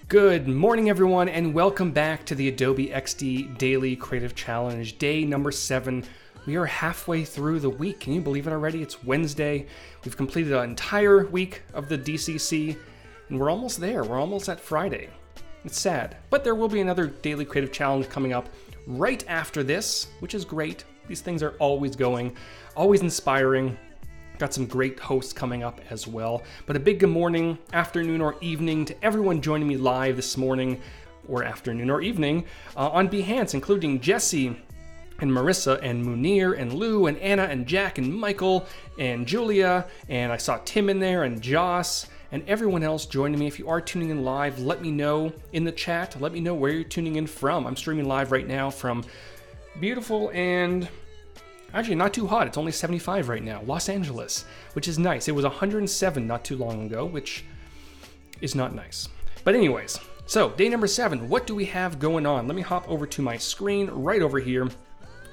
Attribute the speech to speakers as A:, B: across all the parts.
A: Good morning, everyone, and welcome back to the Adobe XD Daily Creative Challenge, day number 7. We are halfway through the week. Can you believe it already? It's Wednesday. We've completed an entire week of the DCC, and we're almost there. We're almost at Friday. It's sad, but there will be another Daily Creative Challenge coming up right after this, which is great. These things are always going, always inspiring. Got some great hosts coming up as well. But a big good morning, afternoon, or evening to everyone joining me live this morning, or afternoon or evening, on Behance, including Jesse and Marissa and Munir and Lou and Anna and Jack and Michael and Julia, and I saw Tim in there and Joss and everyone else joining me. If you are tuning in live, let me know in the chat. Let me know where you're tuning in from. I'm streaming live right now from beautiful and actually not too hot. It's only 75 right now. Los Angeles, which is nice. It was 107 not too long ago, which is not nice. But anyways, so day number 7, what do we have going on? Let me hop over to my screen right over here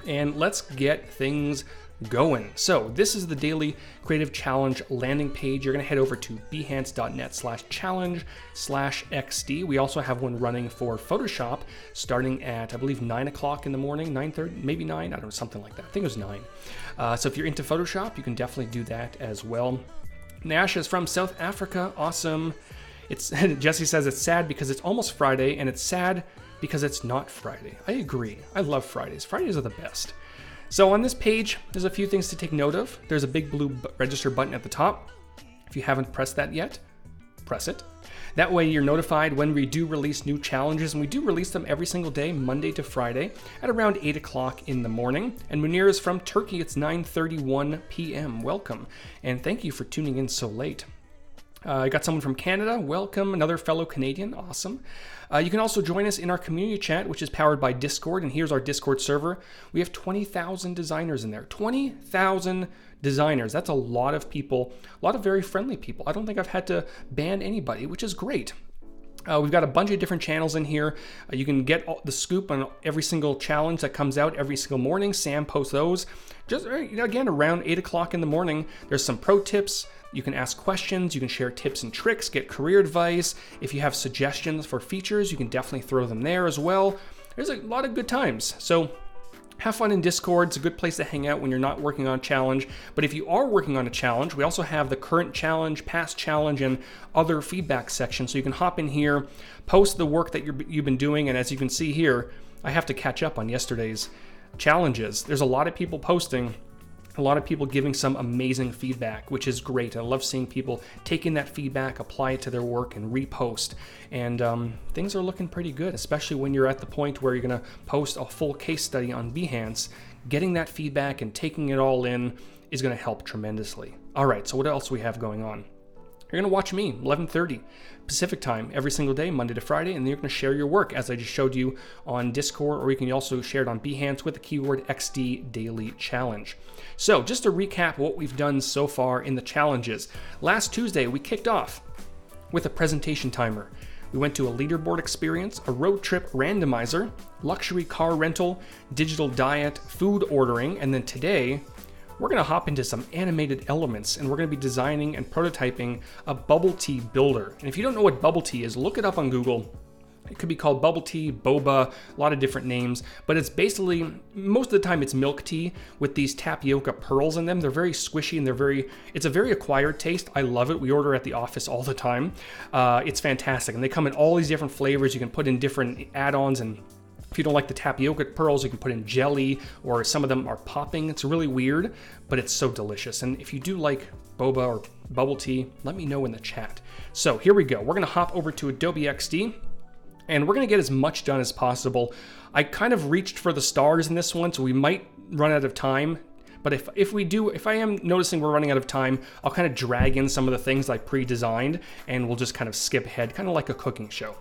A: and let's get things going. So this is the Daily Creative Challenge landing page. You're going to head over to behance.net/challenge/XD. We also have one running for Photoshop starting at, I believe, 9 o'clock in the morning, 9:30, maybe 9, I don't know, something like that. I think it was 9. So if you're into Photoshop, you can definitely do that as well. Nash is from South Africa. Awesome. Jesse says it's sad because it's almost Friday, and it's sad because it's not Friday. I agree. I love Fridays. Fridays are the best. So on this page, there's a few things to take note of. There's a big blue register button at the top. If you haven't pressed that yet, press it. That way you're notified when we do release new challenges, and we do release them every single day, Monday to Friday, at around 8 o'clock in the morning. And Munir is from Turkey. It's 9:31 p.m. Welcome, and thank you for tuning in so late. I got someone from Canada. Welcome, another fellow Canadian. Awesome. You can also join us in our community chat, which is powered by Discord. And here's our Discord server. We have 20,000 designers in there. 20,000 designers. That's a lot of people, a lot of very friendly people. I don't think I've had to ban anybody, which is great. We've got a bunch of different channels in here. You can get the scoop on every single challenge that comes out every single morning. Sam posts those. Just again, around 8 o'clock in the morning, there's some pro tips. You can ask questions, you can share tips and tricks, get career advice. If you have suggestions for features, you can definitely throw them there as well. There's a lot of good times. So have fun in Discord. It's a good place to hang out when you're not working on a challenge. But if you are working on a challenge, we also have the current challenge, past challenge, and other feedback section. So you can hop in here, post the work that you've been doing. And as you can see here, I have to catch up on yesterday's challenges. There's a lot of people posting, a lot of people giving some amazing feedback, which is great. I love seeing people taking that feedback, apply it to their work, and repost. And things are looking pretty good, especially when you're at the point where you're going to post a full case study on Behance. Getting that feedback and taking it all in is going to help tremendously. All right, so what else do we have going on? You're going to watch me, 11:30 Pacific time, every single day, Monday to Friday, and then you're going to share your work, as I just showed you on Discord, or you can also share it on Behance with the keyword XD Daily Challenge. So just to recap what we've done so far in the challenges. Last Tuesday, we kicked off with a presentation timer. We went to a leaderboard experience, a road trip randomizer, luxury car rental, digital diet, food ordering, and then today, we're going to hop into some animated elements, and we're going to be designing and prototyping a bubble tea builder. And if you don't know what bubble tea is, look it up on Google. It could be called bubble tea, boba, a lot of different names, but it's basically, most of the time it's milk tea with these tapioca pearls in them. They're very squishy and it's a very acquired taste. I love it. We order at the office all the time. It's fantastic. And they come in all these different flavors. You can put in different add-ons, and if you don't like the tapioca pearls, you can put in jelly, or some of them are popping. It's really weird, but it's so delicious. And if you do like boba or bubble tea, let me know in the chat. So here we go. We're going to hop over to Adobe XD, and we're going to get as much done as possible. I kind of reached for the stars in this one, so we might run out of time. But if I am noticing we're running out of time, I'll kind of drag in some of the things I pre-designed, and we'll just kind of skip ahead, kind of like a cooking show.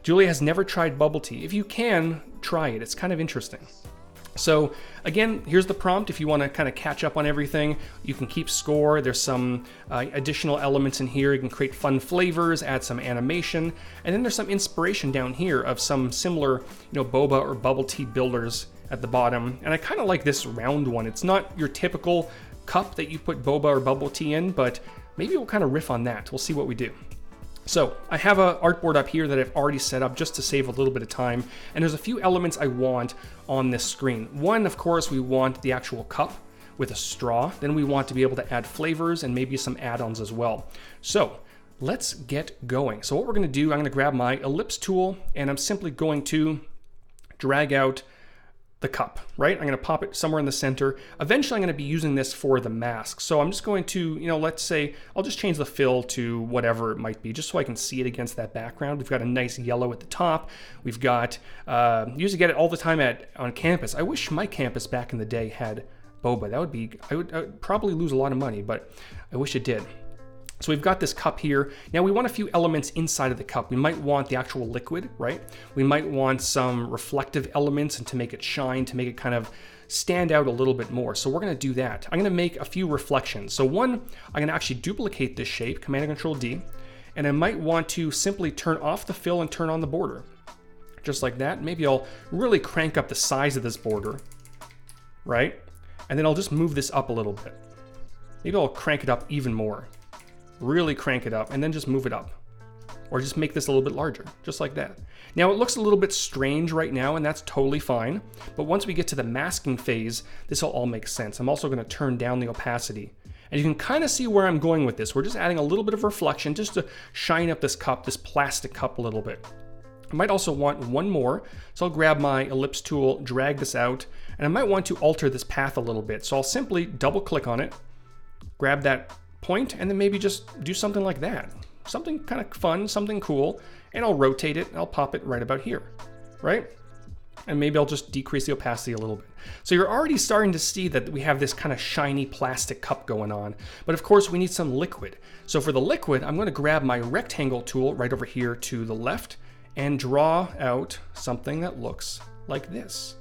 A: Julia has never tried bubble tea. If you can, try it. It's kind of interesting. So again, here's the prompt. If you want to kind of catch up on everything, you can keep score. There's some additional elements in here. You can create fun flavors, add some animation, and then there's some inspiration down here of some similar, boba or bubble tea builders at the bottom. And I kind of like this round one. It's not your typical cup that you put boba or bubble tea in, but maybe we'll kind of riff on that. We'll see what we do. So I have an artboard up here that I've already set up just to save a little bit of time. And there's a few elements I want on this screen. One, of course, we want the actual cup with a straw. Then we want to be able to add flavors and maybe some add-ons as well. So let's get going. So what we're going to do, I'm going to grab my ellipse tool and I'm simply going to drag out the cup, right? I'm going to pop it somewhere in the center. Eventually I'm going to be using this for the mask. So I'm just going to, let's say I'll just change the fill to whatever it might be, just so I can see it against that background. We've got a nice yellow at the top. We've got, usually get it all the time on campus. I wish my campus back in the day had boba. That would be, I would probably lose a lot of money, but I wish it did. So we've got this cup here. Now we want a few elements inside of the cup. We might want the actual liquid, right? We might want some reflective elements and to make it shine, to make it kind of stand out a little bit more. So we're gonna do that. I'm gonna make a few reflections. So one, I'm gonna actually duplicate this shape, Command and Control D, and I might want to simply turn off the fill and turn on the border. Just like that. Maybe I'll really crank up the size of this border, right? And then I'll just move this up a little bit. Maybe I'll crank it up even more. Really crank it up and then just move it up. Or just make this a little bit larger, just like that. Now it looks a little bit strange right now and that's totally fine. But once we get to the masking phase, this will all make sense. I'm also gonna turn down the opacity. And you can kind of see where I'm going with this. We're just adding a little bit of reflection just to shine up this cup, this plastic cup a little bit. I might also want one more. So I'll grab my ellipse tool, drag this out, and I might want to alter this path a little bit. So I'll simply double click on it, grab that point, and then maybe just do something like that. Something kind of fun, something cool, and I'll rotate it, and I'll pop it right about here, right? And maybe I'll just decrease the opacity a little bit. So you're already starting to see that we have this kind of shiny plastic cup going on. But of course we need some liquid. So for the liquid, I'm gonna grab my rectangle tool right over here to the left and draw out something that looks like this.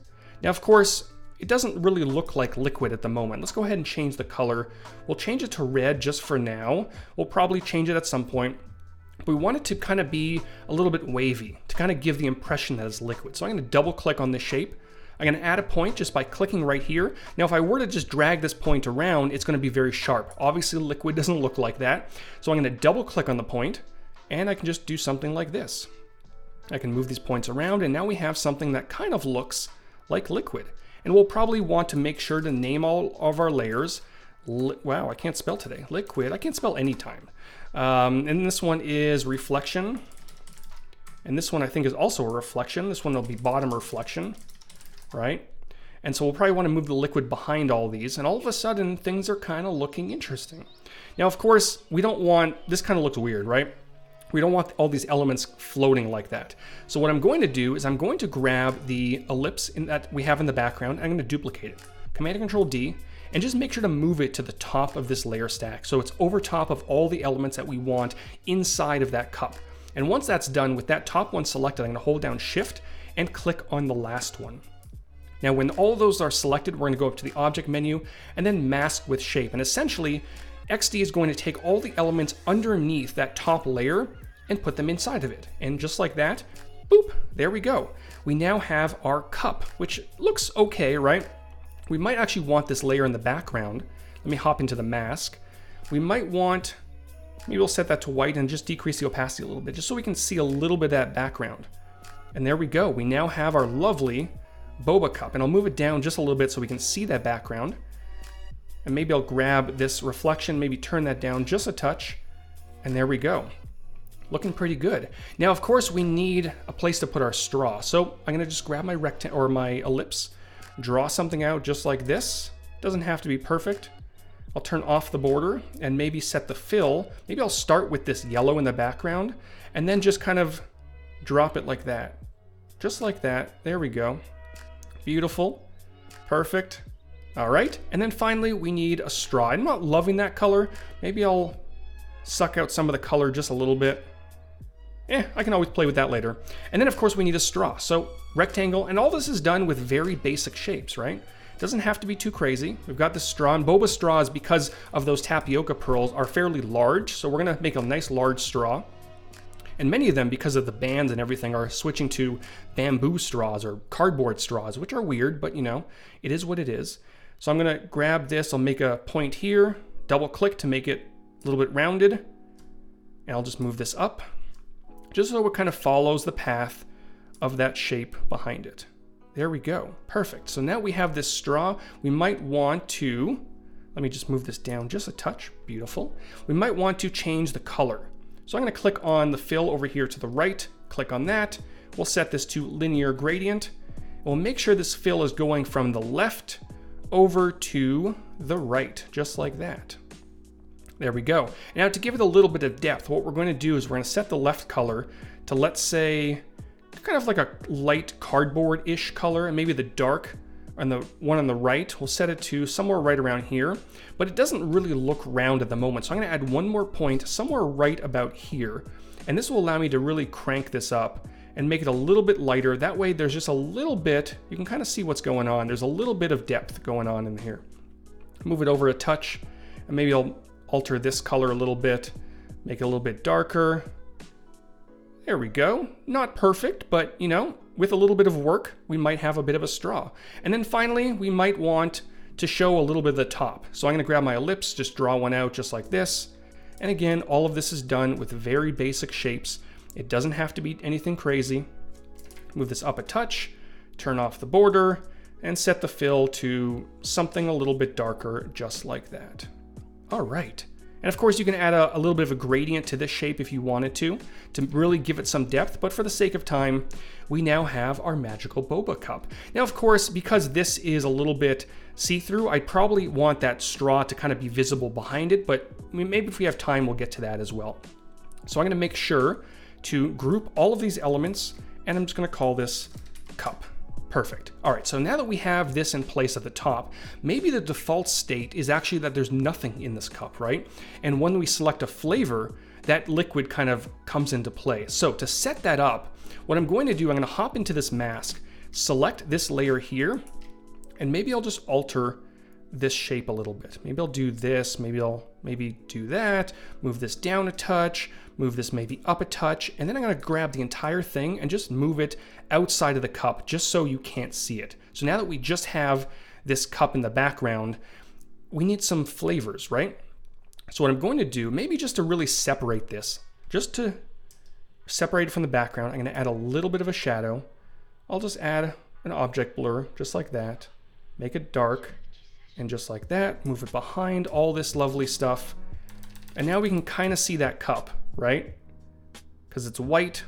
A: Now, of course, it doesn't really look like liquid at the moment. Let's go ahead and change the color. We'll change it to red just for now. We'll probably change it at some point. But we want it to kind of be a little bit wavy, to kind of give the impression that it's liquid. So I'm gonna double click on this shape. I'm gonna add a point just by clicking right here. Now, if I were to just drag this point around, it's gonna be very sharp. Obviously, liquid doesn't look like that. So I'm gonna double click on the point, and I can just do something like this. I can move these points around, and now we have something that kind of looks like liquid. And we'll probably want to make sure to name all of our layers. Wow, I can't spell today. Liquid, I can't spell anytime. And this one is reflection. And this one I think is also a reflection. This one will be bottom reflection, right? And so we'll probably want to move the liquid behind all these. And all of a sudden, things are kind of looking interesting. Now, of course, we don't want, this kind of looks weird, right? We don't want all these elements floating like that. So what I'm going to do is I'm going to grab the ellipse that we have in the background. I'm going to duplicate it. Command and Control D, and just make sure to move it to the top of this layer stack. So it's over top of all the elements that we want inside of that cup. And once that's done, with that top one selected, I'm going to hold down Shift and click on the last one. Now, when all of those are selected, we're going to go up to the Object menu and then Mask with Shape. And essentially, XD is going to take all the elements underneath that top layer and put them inside of it. And just like that, boop, there we go. We now have our cup, which looks okay, right? We might actually want this layer in the background. Let me hop into the mask. We might want, maybe we'll set that to white and just decrease the opacity a little bit, just so we can see a little bit of that background. And there we go. We now have our lovely boba cup. And I'll move it down just a little bit so we can see that background. And maybe I'll grab this reflection, maybe turn that down just a touch, and there we go. Looking pretty good. Now, of course, we need a place to put our straw. So I'm gonna just grab my rectangle or my ellipse, draw something out just like this. Doesn't have to be perfect. I'll turn off the border and maybe set the fill. Maybe I'll start with this yellow in the background and then just kind of drop it like that. Just like that. There we go. Beautiful. Perfect. All right, and then finally we need a straw. I'm not loving that color. Maybe I'll suck out some of the color just a little bit. I can always play with that later. And then of course we need a straw. So rectangle, and all this is done with very basic shapes, right? Doesn't have to be too crazy. We've got the straw, and boba straws, because of those tapioca pearls, are fairly large. So we're gonna make a nice large straw. And many of them, because of the bands and everything, are switching to bamboo straws or cardboard straws, which are weird, but you know, it is what it is. So I'm gonna grab this, I'll make a point here, double click to make it a little bit rounded, And I'll just move this up, just so it kind of follows the path of that shape behind it. There we go. Perfect. So now we have this straw. We might want to, let me just move this down just a touch. Beautiful. We might want to change the color. So I'm going to click on the fill over here to the right, click on that. We'll set this to linear gradient. We'll make sure this fill is going from the left over to the right, just like that. There we go. Now to give it a little bit of depth, what we're going to do is we're going to set the left color to, let's say, kind of like a light cardboard-ish color, and maybe the dark on the one on the right, we'll set it to somewhere right around here, but it doesn't really look round at the moment. So I'm going to add one more point somewhere right about here, and this will allow me to really crank this up and make it a little bit lighter. That way there's just a little bit, you can kind of see what's going on. There's a little bit of depth going on in here. Move it over a touch, and maybe I'll alter this color a little bit, make it a little bit darker. There we go. Not perfect, but you know, with a little bit of work, we might have a bit of a straw. And then finally, we might want to show a little bit of the top. So I'm going to grab my ellipse, just draw one out just like this. And again, all of this is done with very basic shapes. It doesn't have to be anything crazy. Move this up a touch, turn off the border, and set the fill to something a little bit darker, just like that. All right. And of course you can add a little bit of a gradient to this shape if you wanted to really give it some depth, but for the sake of time, we now have our magical boba cup. Now of course, because this is a little bit see-through, I probably want that straw to kind of be visible behind it, but maybe if we have time, we'll get to that as well. So I'm gonna make sure to group all of these elements, and I'm just gonna call this cup. Perfect. All right, so now that we have this in place at the top, maybe the default state is actually that there's nothing in this cup, right? And when we select a flavor, that liquid kind of comes into play. So to set that up, what I'm going to do, I'm going to hop into this mask, select this layer here, and maybe I'll just alter this shape a little bit. Maybe I'll do this, maybe I'll do that, move this down a touch, move this maybe up a touch, and then I'm going to grab the entire thing and just move it outside of the cup just so you can't see it. So now that we just have this cup in the background, we need some flavors, right? So what I'm going to do, maybe just to really separate this, just to separate it from the background, I'm going to add a little bit of a shadow. I'll just add an object blur just like that, make it dark, and just like that, move it behind all this lovely stuff. And now we can kind of see that cup, right? Because it's white.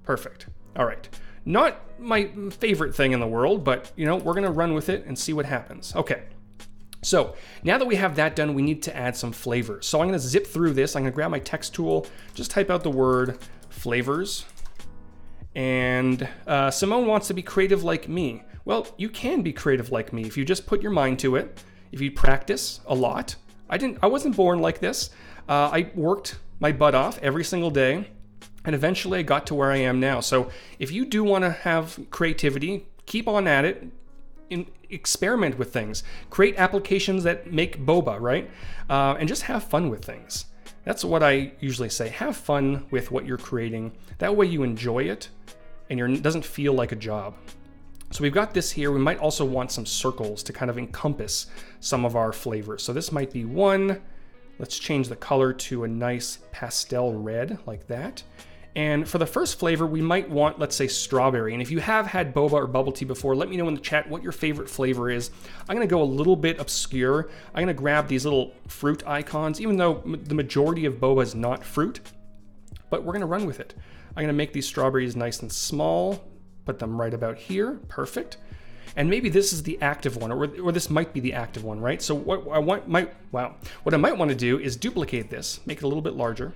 A: Perfect. All right. Not my favorite thing in the world, but you know, we're going to run with it and see what happens. Okay. So now that we have that done, we need to add some flavors. So I'm going to zip through this. I'm going to grab my text tool, just type out the word flavors. And Simone wants to be creative like me. Well, you can be creative like me if you just put your mind to it. If you practice a lot. I wasn't born like this. I worked my butt off every single day, and eventually I got to where I am now. So if you do want to have creativity, keep on at it, experiment with things, create applications that make boba, right? And just have fun with things. That's what I usually say. Have fun with what you're creating. That way you enjoy it, and it doesn't feel like a job. So we've got this here. We might also want some circles to kind of encompass some of our flavors. So this might be one. Let's change the color to a nice pastel red like that. And for the first flavor, we might want, let's say, strawberry. And if you have had boba or bubble tea before, let me know in the chat what your favorite flavor is. I'm gonna go a little bit obscure. I'm gonna grab these little fruit icons, even though the majority of boba is not fruit, but we're gonna run with it. I'm gonna make these strawberries nice and small, put them right about here, perfect. And maybe this is the active one, or this might be the active one, right? So what I might want to do is duplicate this, make it a little bit larger,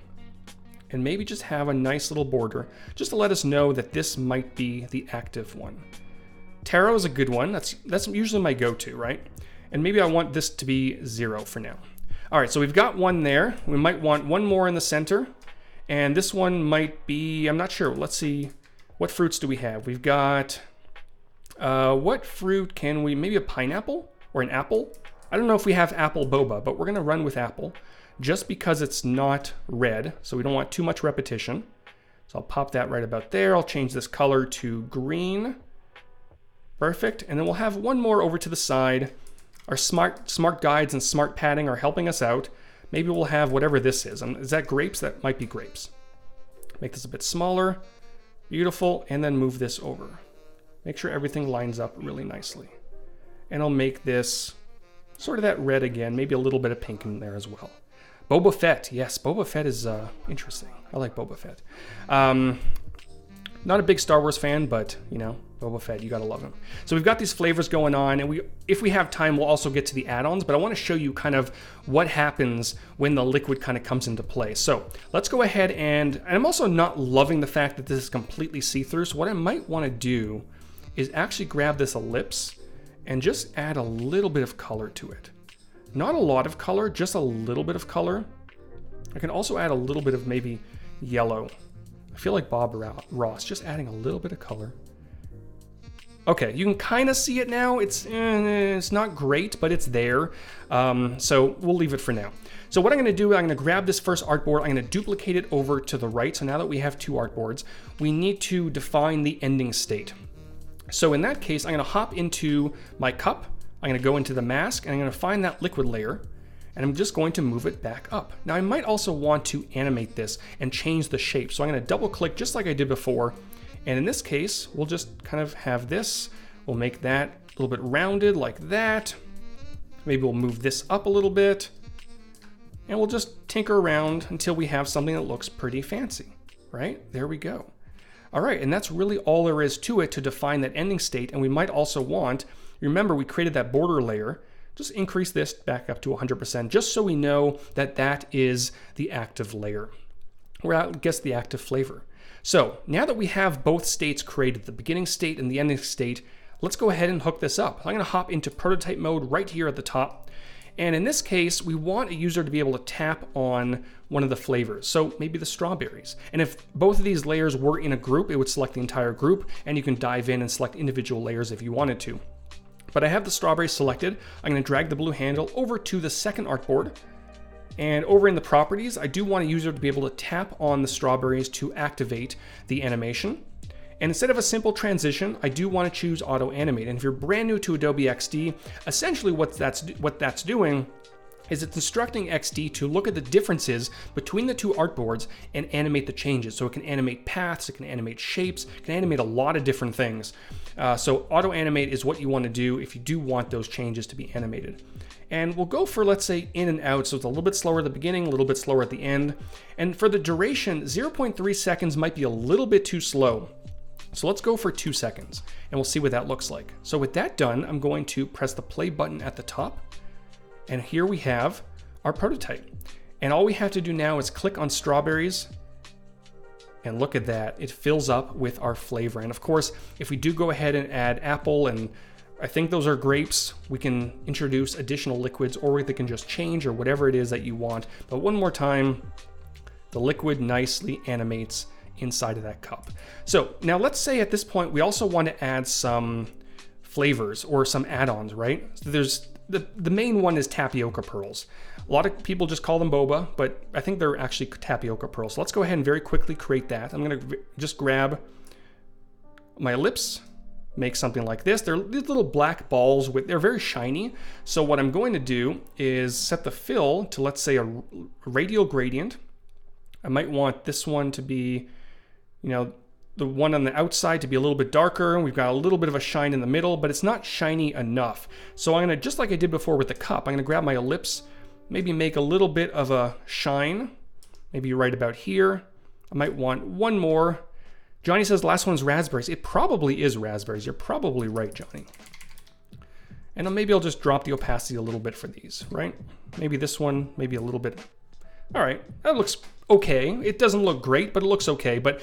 A: and maybe just have a nice little border, just to let us know that this might be the active one. Taro is a good one. That's usually my go-to, right? And maybe I want this to be 0 for now. All right, so we've got one there. We might want one more in the center, and this one might be, I'm not sure. Let's see. What fruits do we have? We've got, what fruit can we, maybe a pineapple or an apple? I don't know if we have apple boba, but we're gonna run with apple just because it's not red, so we don't want too much repetition. So I'll pop that right about there. I'll change this color to green. Perfect, and then we'll have one more over to the side. Our smart guides and smart padding are helping us out. maybe we'll have whatever this is. Is that grapes? That might be grapes. Make this a bit smaller, beautiful, and then move this over. Make sure everything lines up really nicely. And I'll make this sort of that red again, maybe a little bit of pink in there as well. Boba Fett, yes, Boba Fett is interesting. I like Boba Fett. Not a big Star Wars fan, but you know, Boba Fett, you gotta love him. So we've got these flavors going on, and if we have time, we'll also get to the add-ons, but I wanna show you kind of what happens when the liquid kind of comes into play. So let's go ahead and I'm also not loving the fact that this is completely see-through, so what I might wanna do is actually grab this ellipse and just add a little bit of color to it. Not a lot of color, just a little bit of color. I can also add a little bit of maybe yellow. I feel like Bob Ross, just adding a little bit of color. Okay, you can kind of see it now. It's not great, but it's there. So we'll leave it for now. So what I'm gonna do, I'm gonna grab this first artboard, I'm gonna duplicate it over to the right. So now that we have two artboards, we need to define the ending state. So in that case, I'm gonna hop into my cup, I'm gonna go into the mask, and I'm gonna find that liquid layer, and I'm just going to move it back up. Now I might also want to animate this and change the shape. So I'm gonna double click just like I did before. And in this case, we'll just kind of have this. We'll make that a little bit rounded like that. Maybe we'll move this up a little bit. And we'll just tinker around until we have something that looks pretty fancy, right? There we go. All right, and that's really all there is to it to define that ending state. And we might also want, remember we created that border layer, just increase this back up to 100%, just so we know that that is the active layer, or I guess the active flavor. So now that we have both states created, the beginning state and the ending state, let's go ahead and hook this up. I'm gonna hop into prototype mode right here at the top. And in this case, we want a user to be able to tap on one of the flavors. So maybe the strawberries. And if both of these layers were in a group, it would select the entire group, and you can dive in and select individual layers if you wanted to. But I have the strawberry selected. I'm gonna drag the blue handle over to the second artboard. And over in the properties, I do want a user to be able to tap on the strawberries to activate the animation. And instead of a simple transition, I do want to choose Auto-Animate. And if you're brand new to Adobe XD, essentially what that's doing is it's instructing XD to look at the differences between the two artboards and animate the changes. So it can animate paths, it can animate shapes, it can animate a lot of different things. So Auto-Animate is what you want to do if you do want those changes to be animated. And we'll go for, let's say, in and out. So it's a little bit slower at the beginning, a little bit slower at the end. And for the duration, 0.3 seconds might be a little bit too slow. So let's go for 2 seconds and we'll see what that looks like. So with that done, I'm going to press the play button at the top. And here we have our prototype. And all we have to do now is click on strawberries. And look at that, it fills up with our flavor. And of course, if we do go ahead and add apple, and I think those are grapes, we can introduce additional liquids, or they can just change, or whatever it is that you want. But one more time, the liquid nicely animates inside of that cup. So now let's say at this point, we also want to add some flavors or some add-ons, right? So there's the main one is tapioca pearls. A lot of people just call them boba, but I think they're actually tapioca pearls. So let's go ahead and very quickly create that. I'm gonna just grab my ellipse, make something like this. They're these little black balls they're very shiny. So what I'm going to do is set the fill to, let's say, a radial gradient. I might want this one to be, the one on the outside to be a little bit darker. We've got a little bit of a shine in the middle, but it's not shiny enough. So I'm gonna, just like I did before with the cup, I'm gonna grab my ellipse, maybe make a little bit of a shine, maybe right about here. I might want one more. Johnny says last one's raspberries. It probably is raspberries. You're probably right, Johnny. And maybe I'll just drop the opacity a little bit for these, right? Maybe this one, maybe a little bit. All right, that looks okay. It doesn't look great, but it looks okay. But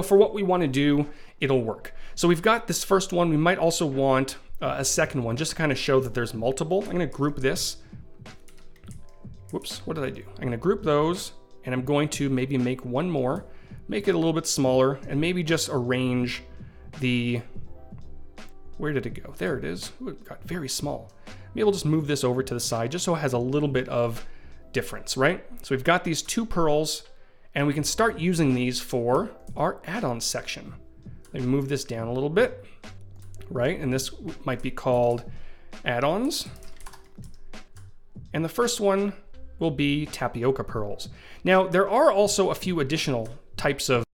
A: for what we want to do, it'll work. So we've got this first one. We might also want a second one just to kind of show that there's multiple. I'm going to group this. Whoops, what did I do? I'm going to group those, and I'm going to maybe make one more, make it a little bit smaller, and maybe just arrange the, where did it go? There it is. Ooh, it got very small. Maybe we'll just move this over to the side just so it has a little bit of difference, right? So we've got these two pearls, and we can start using these for our add-on section. Let me move this down a little bit, right? And this might be called add-ons. And the first one, will be tapioca pearls. Now, there are also a few additional types of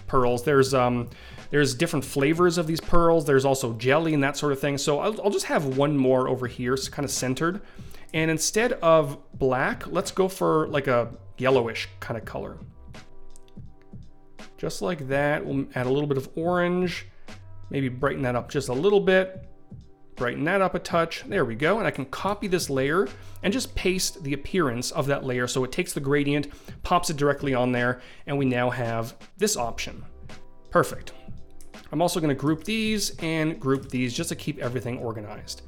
A: pearls. There's different flavors of these pearls. There's also jelly and that sort of thing. So I'll just have one more over here, so kind of centered. And instead of black, let's go for like a yellowish kind of color. Just like that. We'll add a little bit of orange, maybe brighten that up just a little bit. Brighten that up a touch. There we go. And I can copy this layer and just paste the appearance of that layer. So it takes the gradient, pops it directly on there, and we now have this option. Perfect. I'm also going to group these and group these just to keep everything organized.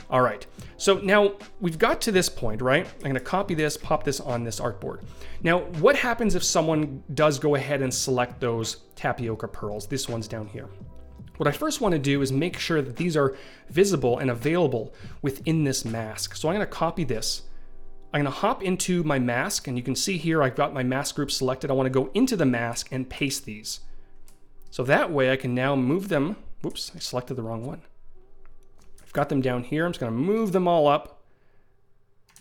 A: All right, so now we've got to this point, right? I'm going to copy this, pop this on this artboard. Now, what happens if someone does go ahead and select those tapioca pearls? This one's down here. What I first want to do is make sure that these are visible and available within this mask. So I'm going to copy this. I'm going to hop into my mask, and you can see here I've got my mask group selected. I want to go into the mask and paste these. So that way I can now move them. Whoops, I selected the wrong one. I've got them down here. I'm just going to move them all up,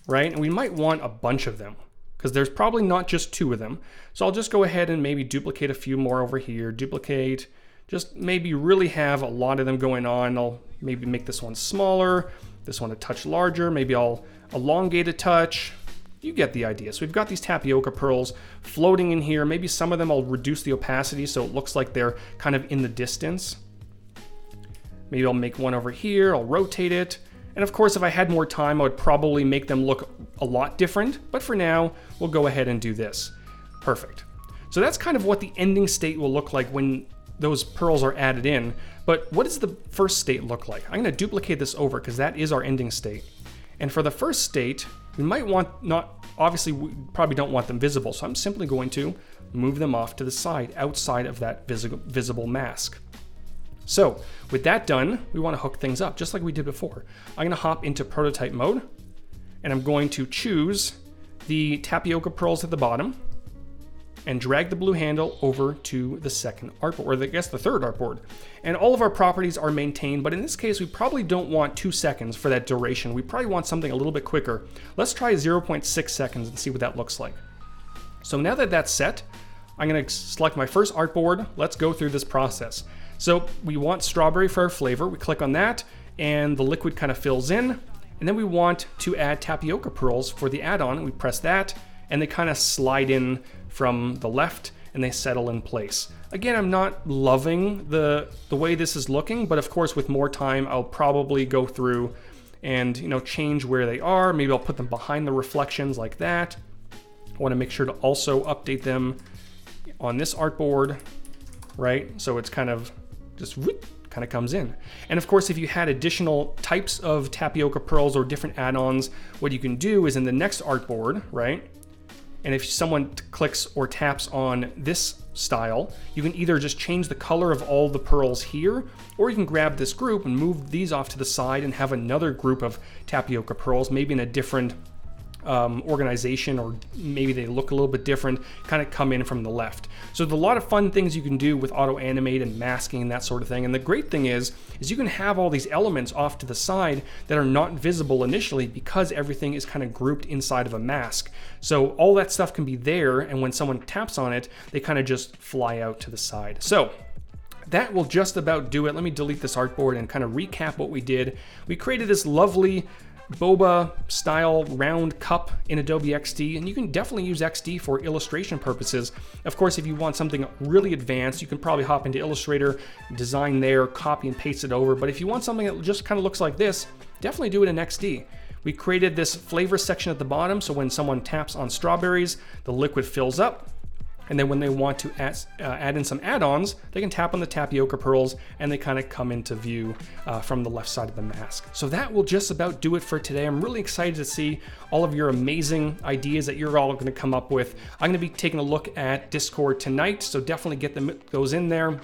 A: right? And we might want a bunch of them because there's probably not just 2 of them. So I'll just go ahead and maybe duplicate a few more over here. Duplicate, just maybe really have a lot of them going on. I'll maybe make this one smaller, this one a touch larger. Maybe I'll elongate a touch. You get the idea. So we've got these tapioca pearls floating in here. Maybe some of them I'll reduce the opacity so it looks like they're kind of in the distance. Maybe I'll make one over here, I'll rotate it. And of course, if I had more time, I would probably make them look a lot different. But for now, we'll go ahead and do this. Perfect. So that's kind of what the ending state will look like when those pearls are added in. But what does the first state look like? I'm going to duplicate this over because that is our ending state. And for the first state, we might want obviously we probably don't want them visible. So I'm simply going to move them off to the side, outside of that visible mask. So with that done, we want to hook things up just like we did before. I'm going to hop into prototype mode, and I'm going to choose the tapioca pearls at the bottom and drag the blue handle over to the second artboard, or I guess the third artboard. And all of our properties are maintained, but in this case, we probably don't want 2 seconds for that duration. We probably want something a little bit quicker. Let's try 0.6 seconds and see what that looks like. So now that that's set, I'm going to select my first artboard. Let's go through this process. So we want strawberry for our flavor. We click on that and the liquid kind of fills in. And then we want to add tapioca pearls for the add-on. We press that and they kind of slide in from the left and they settle in place. Again, I'm not loving the way this is looking, but of course with more time, I'll probably go through and change where they are. Maybe I'll put them behind the reflections like that. I want to make sure to also update them on this artboard, right? So it's kind of just whoop, kind of comes in. And of course, if you had additional types of tapioca pearls or different add-ons, what you can do is in the next artboard, right? And if someone clicks or taps on this style, you can either just change the color of all the pearls here, or you can grab this group and move these off to the side and have another group of tapioca pearls, maybe in a different organization, or maybe they look a little bit different, kind of come in from the left. So there's a lot of fun things you can do with Auto-Animate and masking and that sort of thing. And the great thing is you can have all these elements off to the side that are not visible initially because everything is kind of grouped inside of a mask. So all that stuff can be there, and when someone taps on it, they kind of just fly out to the side. So that will just about do it. Let me delete this artboard and kind of recap what we did. We created this lovely boba style round cup in Adobe XD, and you can definitely use XD for illustration purposes. Of course, if you want something really advanced, you can probably hop into Illustrator, design there, copy and paste it over. But if you want something that just kind of looks like this, definitely do it in XD. We created this flavor section at the bottom, so when someone taps on strawberries, the liquid fills up. And then when they want to add in some add-ons, they can tap on the tapioca pearls and they kind of come into view from the left side of the mask. So that will just about do it for today. I'm really excited to see all of your amazing ideas that you're all going to come up with. I'm going to be taking a look at Discord tonight, so definitely get those in there.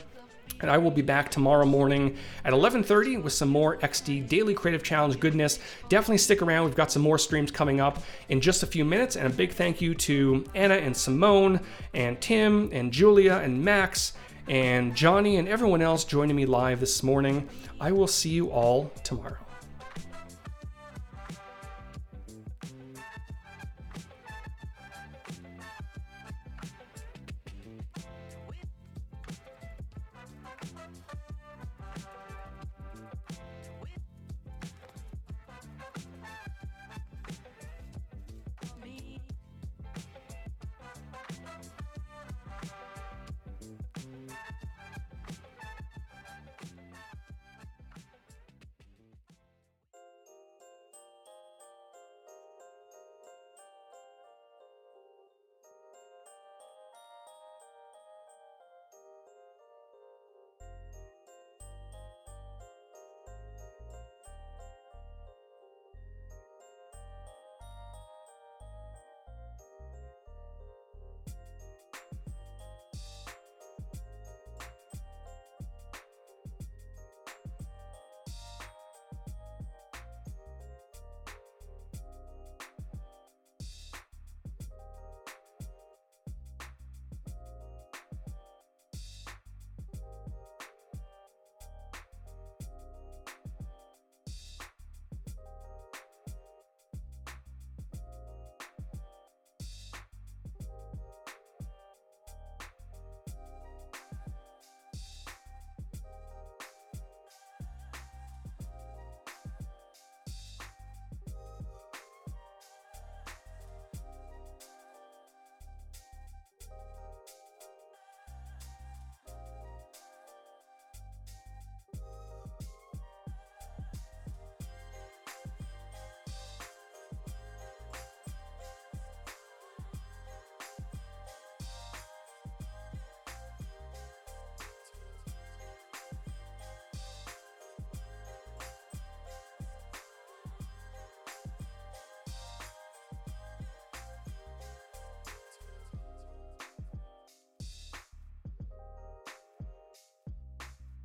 A: And I will be back tomorrow morning at 11:30 with some more XD Daily Creative Challenge goodness. Definitely stick around. We've got some more streams coming up in just a few minutes. And a big thank you to Anna and Simone and Tim and Julia and Max and Johnny and everyone else joining me live this morning. I will see you all tomorrow.